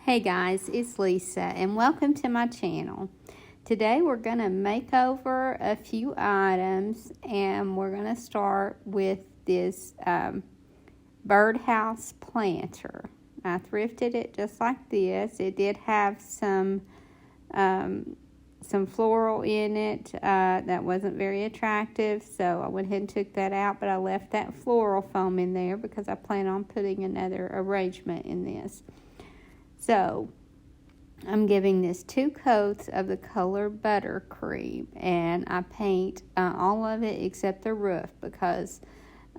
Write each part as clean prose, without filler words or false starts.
Hey guys, it's Lisa and welcome to my channel. Today we're going to make over a few items and we're going to start with this birdhouse planter. I thrifted it just like this. It did have some floral in it that wasn't very attractive, so I went ahead and took that out, but I left that floral foam in there because I plan on putting another arrangement in this. So, I'm giving this 2 coats of the color buttercream, and I paint all of it except the roof because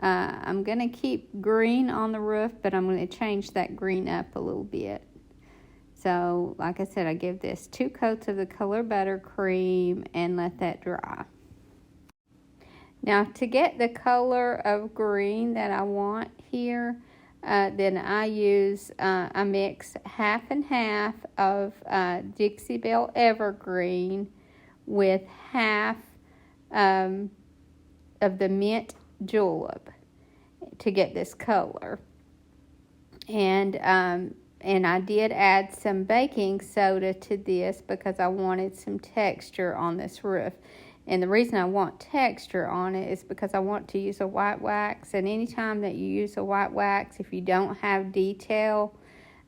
I'm going to keep green on the roof, but I'm going to change that green up a little bit. So, like I said, I give this 2 coats of the color buttercream and let that dry. Now, to get the color of green that I want here, then I use, I mix half and half of Dixie Belle Evergreen with half of the mint julep to get this color. And I did add some baking soda to this because I wanted some texture on this roof. And the reason I want texture on it is because I want to use a white wax. And anytime that you use a white wax, if you don't have detail,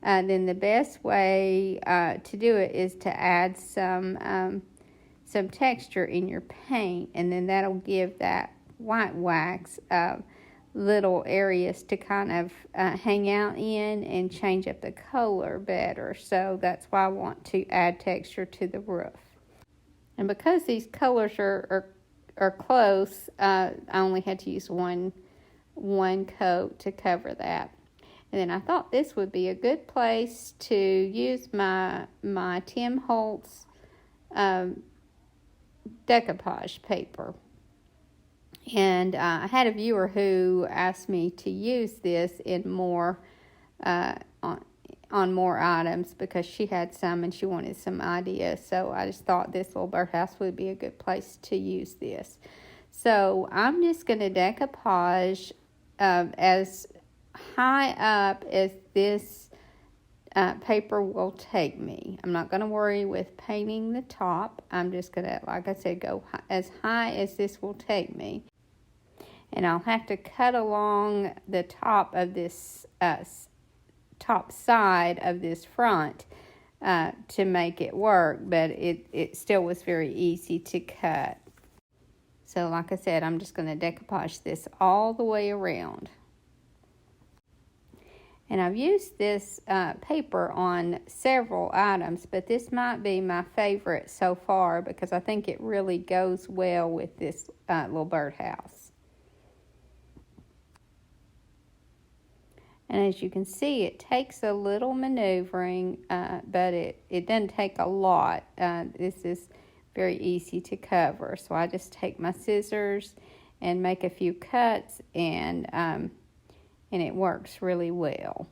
then the best way to do it is to add some texture in your paint. And then that'll give that white wax little areas to kind of hang out in and change up the color better. So that's why I want to add texture to the roof. And because these colors are close, I only had to use one coat to cover that. And then I thought this would be a good place to use my Tim Holtz decoupage paper. And I had a viewer who asked me to use this in more on more items because she had some and she wanted some ideas. So I just thought this little birdhouse would be a good place to use this. So I'm just going to decoupage as high up as this paper will take me. I'm not going to worry with painting the top. I'm just going to, like I said, go as high as this will take me. And I'll have to cut along the top of this top side of this front to make it work, but it still was very easy to cut. So like I said, I'm just going to decoupage this all the way around. And I've used this paper on several items, but this might be my favorite so far because I think it really goes well with this little birdhouse. And as you can see, it takes a little maneuvering, but it doesn't take a lot. This is very easy to cover. So I just take my scissors and make a few cuts, and it works really well.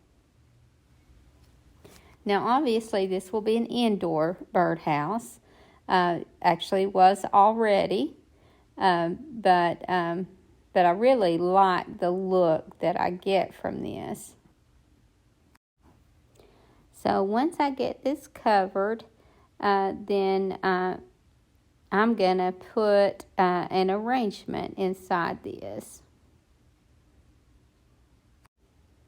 Now, obviously, this will be an indoor birdhouse. Actually, was already, but I really like the look that I get from this. So once I get this covered, then I'm going to put an arrangement inside this.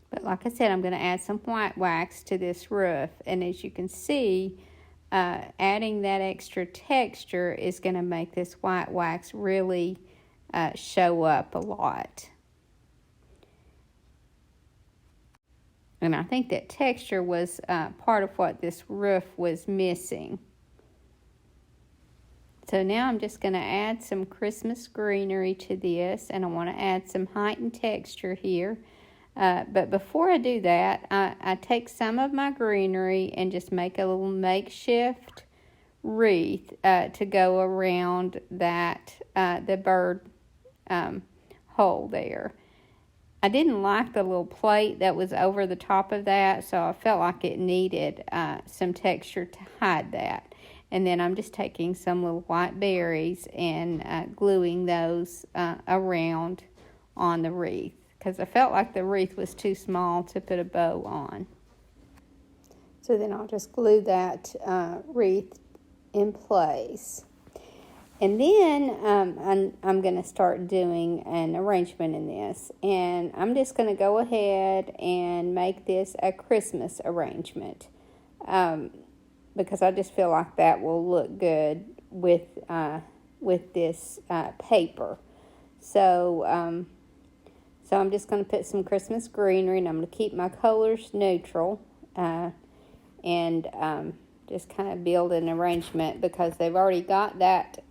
But like I said, I'm going to add some white wax to this roof. And as you can see, adding that extra texture is going to make this white wax really show up a lot. And I think that texture was part of what this roof was missing. So now I'm just going to add some Christmas greenery to this, and I want to add some heightened texture here. But before I do that, I take some of my greenery and just make a little makeshift wreath to go around that the bird hole there. I didn't like the little plate that was over the top of that, so I felt like it needed some texture to hide that. And then I'm just taking some little white berries and gluing those around on the wreath because I felt like the wreath was too small to put a bow on. So then I'll just glue that wreath in place. And then I'm going to start doing an arrangement in this. And I'm just going to go ahead and make this a Christmas arrangement. Because I just feel like that will look good with this paper. So I'm just going to put some Christmas greenery, and I'm going to keep my colors neutral. And just kind of build an arrangement because they've already got that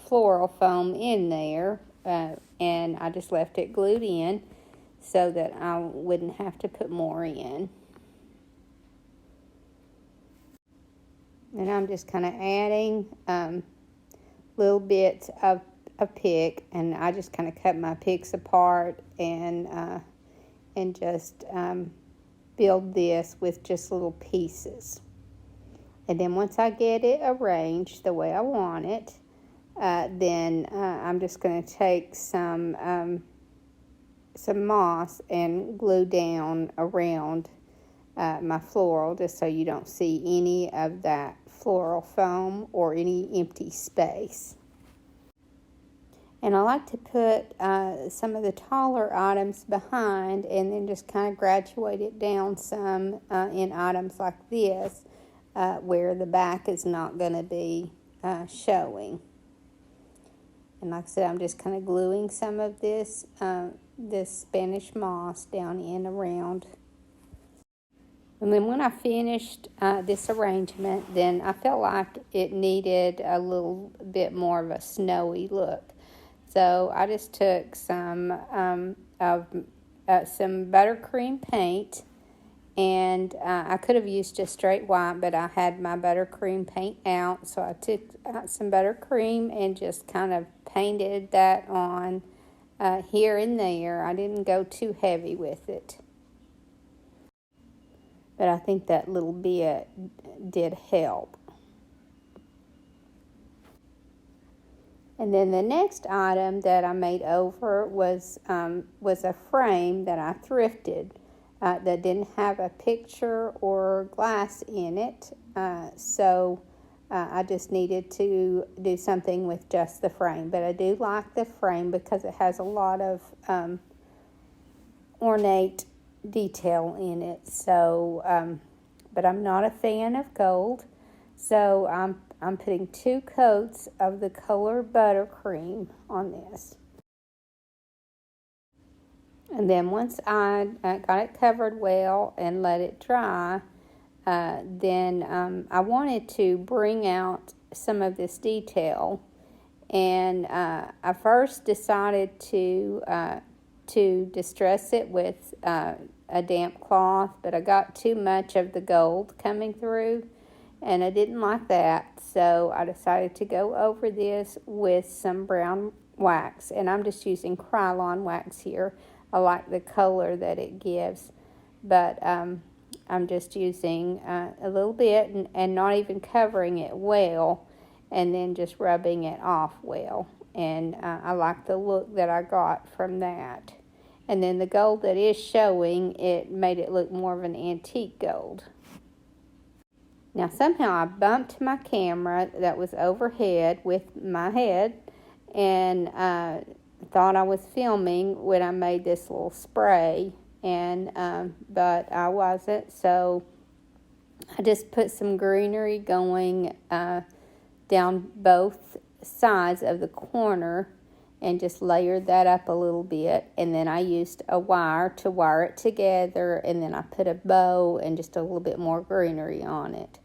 floral foam in there, and I just left it glued in so that I wouldn't have to put more in. And I'm just kind of adding little bits of a pick, and I just kind of cut my picks apart and just build this with just little pieces. And then once I get it arranged the way I want it, then I'm just going to take some moss and glue down around my floral, just so you don't see any of that floral foam or any empty space. And I like to put some of the taller items behind and then just kind of graduate it down some in items like this, where the back is not going to be showing. And like I said, I'm just kind of gluing some of this Spanish moss down in around. And then when I finished this arrangement, then I felt like it needed a little bit more of a snowy look. So I just took some buttercream paint, and I could have used just straight white, but I had my buttercream paint out, so I took out some buttercream and just kind of painted that on here and there. I didn't go too heavy with it, but I think that little bit did help. And then the next item that I made over was a frame that I thrifted that didn't have a picture or glass in it. So I just needed to do something with just the frame. But I do like the frame because it has a lot of ornate detail in it. So, but I'm not a fan of gold. So I'm putting 2 coats of the color buttercream on this. And then once I got it covered well and let it dry, then I wanted to bring out some of this detail. And I first decided to distress it with a damp cloth, but I got too much of the gold coming through, and I didn't like that, so I decided to go over this with some brown wax, and I'm just using Krylon wax here. I like the color that it gives, but I'm just using a little bit and not even covering it well, and then just rubbing it off well, and I like the look that I got from that. And then the gold that is showing, it made it look more of an antique gold. Now somehow I bumped my camera that was overhead with my head, and thought I was filming when I made this little spray, and but I wasn't. So I just put some greenery going down both sides of the corner, and just layered that up a little bit, and then I used a wire to wire it together, and then I put a bow and just a little bit more greenery on it.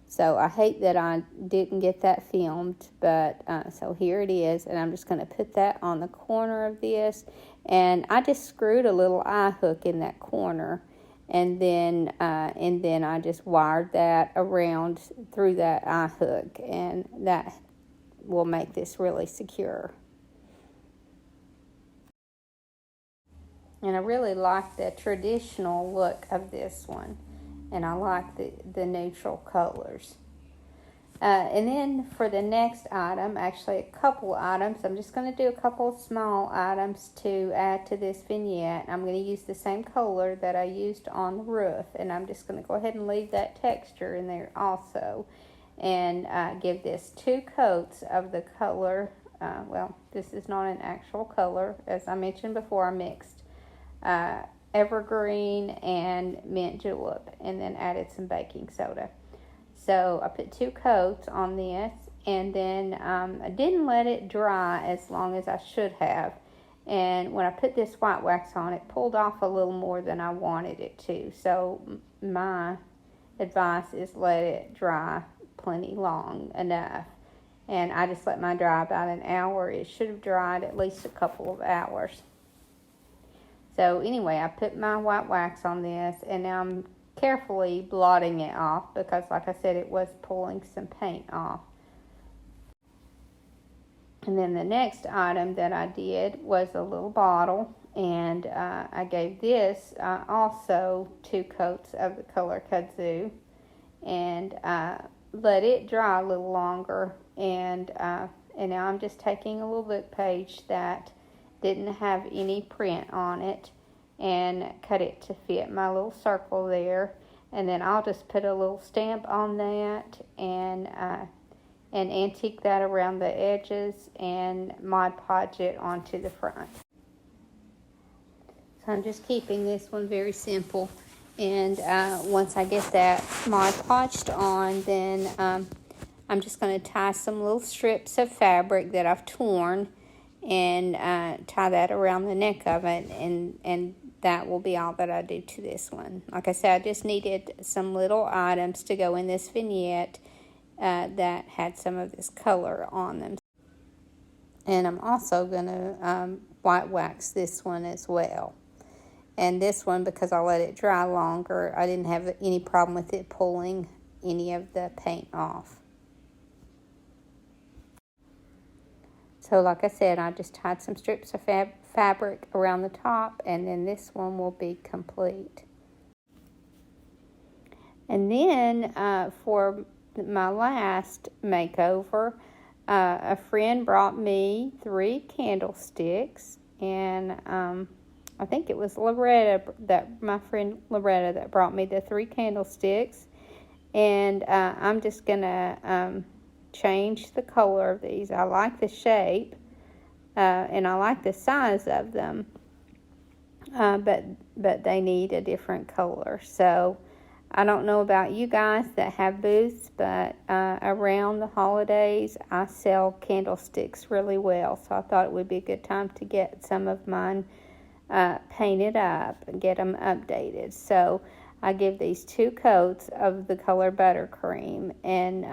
So I hate that I didn't get that filmed, but so here it is, and I'm just going to put that on the corner of this, and I just screwed a little eye hook in that corner, and then I just wired that around through that eye hook, and that will make this really secure. And I really like the traditional look of this one. And I like the neutral colors. And then for the next item, actually a couple items, I'm just going to do a couple of small items to add to this vignette. I'm going to use the same color that I used on the roof, and I'm just going to go ahead and leave that texture in there also, and give this 2 coats of the color. Well, this is not an actual color. As I mentioned before, I mixed evergreen and mint julep, and then added some baking soda. So I put 2 coats on this, and then I didn't let it dry as long as I should have. And when I put this white wax on, it pulled off a little more than I wanted it to. So my advice is let it dry plenty long enough. And I just let mine dry about an hour. It should have dried at least a couple of hours. So anyway, I put my white wax on this, and now I'm carefully blotting it off because, like I said, it was pulling some paint off. And then the next item that I did was a little bottle, and I gave this also 2 coats of the color kudzu, and let it dry a little longer. And now I'm just taking a little book page that didn't have any print on it, and cut it to fit my little circle there. And then I'll just put a little stamp on that, and antique that around the edges, and Mod Podge it onto the front. So I'm just keeping this one very simple. And once I get that Mod Podged on, then I'm just going to tie some little strips of fabric that I've torn, and tie that around the neck of it, and that will be all that I do to this one. Like I said, I just needed some little items to go in this vignette that had some of this color on them. And I'm also going to white wax this one as well. And this one, because I let it dry longer, I didn't have any problem with it pulling any of the paint off. So like I said, I just tied some strips of fabric around the top, and then this one will be complete. And then for my last makeover, a friend brought me 3 candlesticks, and I think it was my friend Loretta that brought me the 3 candlesticks. And I'm just gonna change the color of these. I like the shape, and I like the size of them, but they need a different color. So I don't know about you guys that have booths, but around the holidays I sell candlesticks really well, so I thought it would be a good time to get some of mine painted up and get them updated. So I give these 2 coats of the color buttercream, and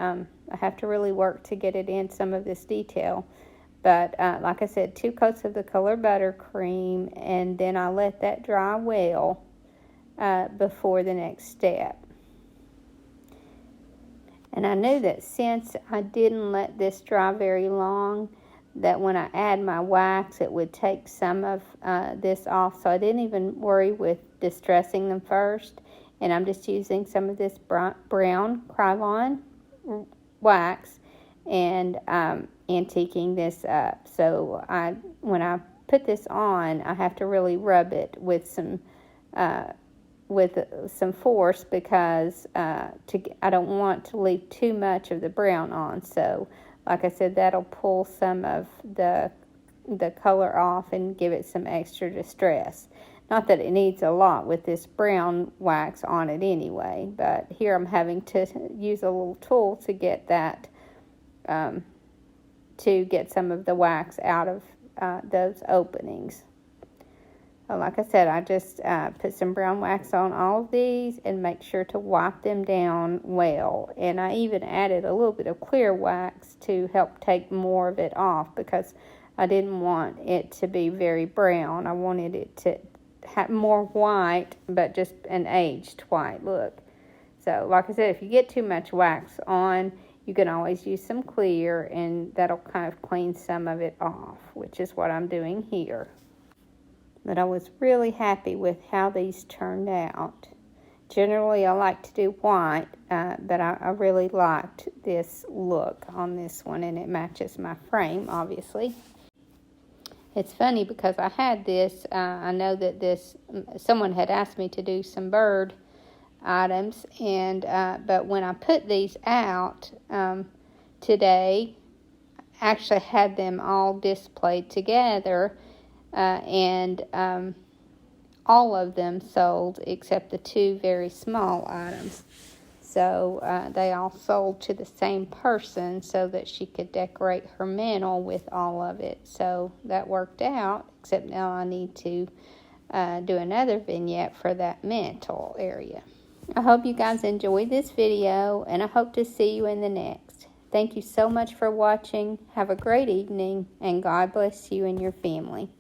I have to really work to get it in some of this detail. But like I said, 2 coats of the color buttercream, and then I let that dry well before the next step. And I knew that since I didn't let this dry very long, that when I add my wax, it would take some of this off. So I didn't even worry with distressing them first. And I'm just using some of this brown Krylon wax and antiquing this up. So when I put this on, I have to really rub it with some force, because I don't want to leave too much of the brown on. So like I said, that'll pull some of the color off and give it some extra distress. Not that it needs a lot with this brown wax on it anyway, but here I'm having to use a little tool to get that, to get some of the wax out of those openings. So like I said, I just put some brown wax on all of these and make sure to wipe them down well. And I even added a little bit of clear wax to help take more of it off, because I didn't want it to be very brown. I wanted it to have more white, but just an aged white look. So like I said, if you get too much wax on, you can always use some clear, and that'll kind of clean some of it off, which is what I'm doing here. But I was really happy with how these turned out. Generally, I like to do white, but I really liked this look on this one, and it matches my frame, obviously. It's funny because I had this, I know that someone had asked me to do some bird items, and but when I put these out today, actually had them all displayed together, and all of them sold except the two very small items. So they all sold to the same person so that she could decorate her mantle with all of it. So that worked out, except now I need to do another vignette for that mantle area. I hope you guys enjoyed this video, and I hope to see you in the next. Thank you so much for watching. Have a great evening, and God bless you and your family.